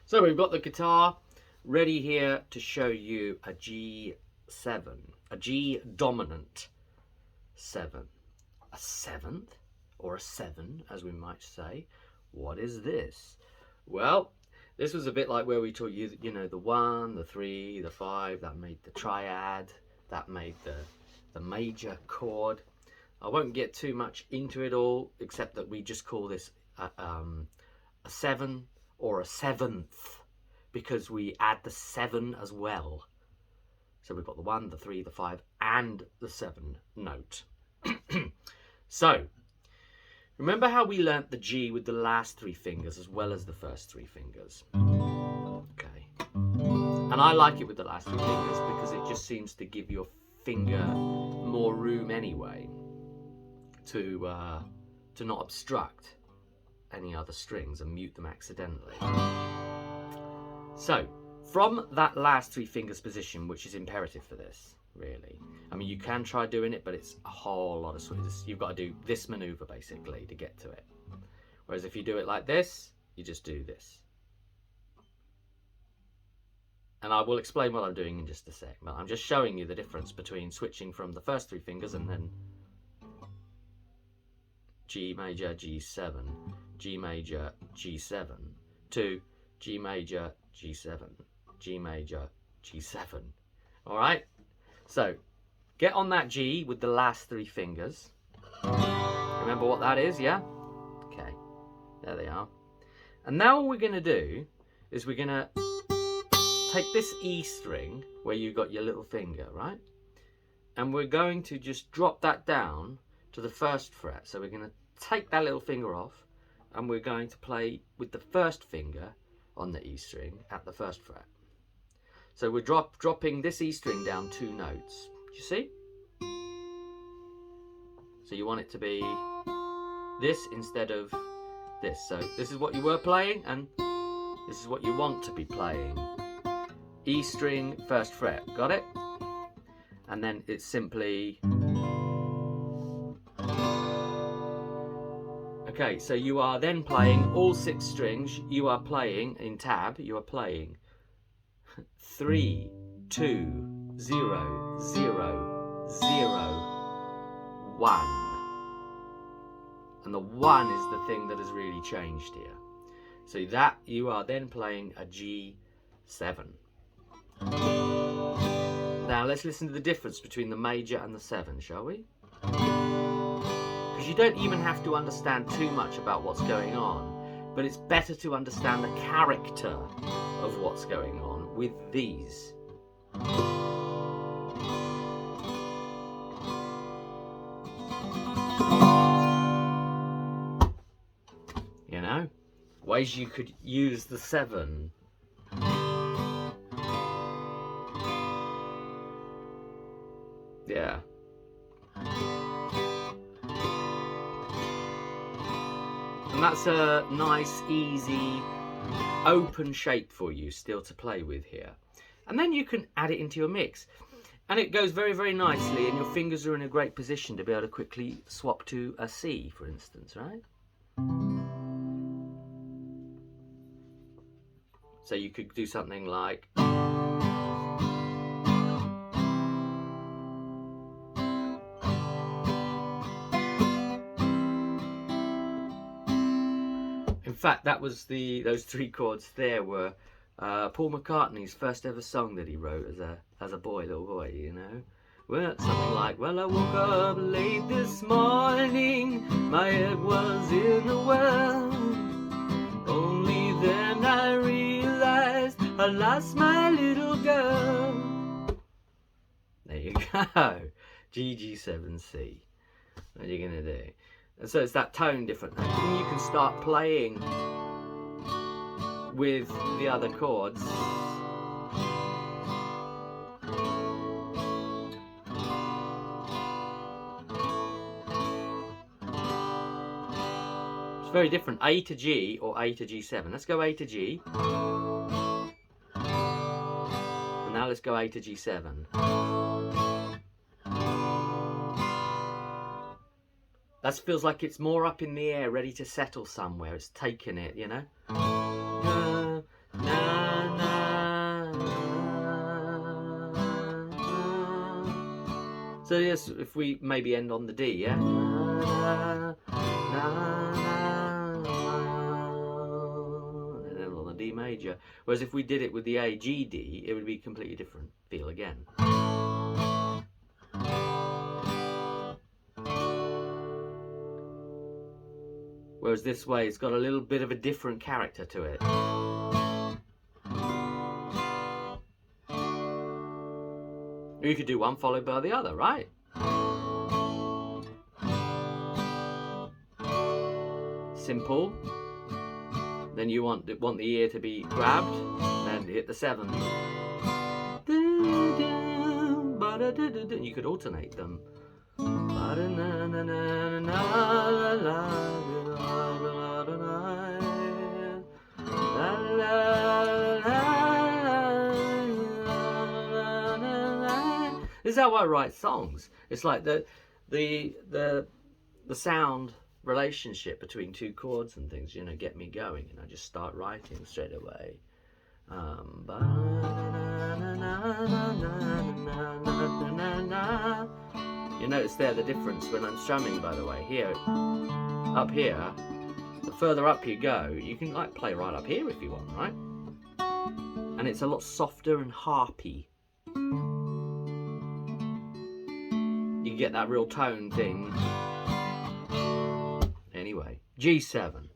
So we've got the guitar ready here to show you a G7, a G dominant 7, a 7th or a 7 as we might say. What is this? Well, this was a bit like where we taught you, you know, the 1, the 3, the 5, that made the triad, that made the major chord. I won't get too much into it all, except that we just call this a 7 or a 7th because we add the 7 as well. So we've got the 1, the 3, the 5 and the 7 note. So remember how we learnt the G with the last 3 fingers as well as the first 3 fingers? Okay. And I like it with the last 3 fingers because it just seems to give your finger more room anyway to not obstruct any other strings and mute them accidentally. So from that last 3 fingers position, which is imperative for this, really. I mean, you can try doing it, but it's a whole lot of swings. You've got to do this maneuver basically to get to it. Whereas if you do it like this, you just do this. And I will explain what I'm doing in just a sec, but I'm just showing you the difference between switching from the first 3 fingers and then G major, G7, G major, G7, to G major, G7, G major, G7. All right? So get on that G with the last 3 fingers. Remember what that is, yeah? Okay, there they are. And now what we're going to do is we're going to take this E string where you got your little finger, right? And we're going to just drop that down to the 1st fret. So we're going to take that little finger off and we're going to play with the 1st finger on the E string at the 1st fret. So we're dropping this E string down 2 notes. You see? So you want it to be this instead of this. So this is what you were playing and this is what you want to be playing. E string, 1st fret. Got it? And then it's simply... Okay, so you are then playing all 6 strings. You are playing in tab, you are playing 3, 2, 0, 0, 0, 1. And the 1 is the thing that has really changed here. So that you are then playing a G7. Now let's listen to the difference between the major and the 7, shall we? Because you don't even have to understand too much about what's going on, but it's better to understand the character of what's going on with these. You know, ways you could use the 7. Yeah. And that's a nice, easy, open shape for you still to play with here. And then you can add it into your mix. And it goes very, very nicely, and your fingers are in a great position to be able to quickly swap to a C, for instance, right? So you could do something like... In fact, that was those 3 chords there were Paul McCartney's first ever song that he wrote as a little boy, you know. Well, something like, well, I woke up late this morning, my head was in a well. Only then I realized I lost my little girl. There you go. G, G7, C. What are you gonna do? And so it's that tone different. And you can start playing with the other chords. It's very different. A to G or A to G7. Let's go A to G. And now let's go A to G7. That feels like it's more up in the air, ready to settle somewhere. It's taken it, you know. Na, na, So yes, if we maybe end on the D, yeah? And then on the D major. Whereas if we did it with the A, G, D, it would be a completely different feel again. Whereas this way, it's got a little bit of a different character to it. You could do one followed by the other, right? Simple. Then you want the ear to be grabbed, then hit the 7. You could alternate them. This is how I write songs. It's like the sound relationship between two chords and things, you know, get me going, and I just start writing straight away. You notice there the difference when I'm strumming, by the way. Here, up here, the further up you go, you can like play right up here if you want, right? And it's a lot softer and harpy. You get that real tone thing. Anyway, G7.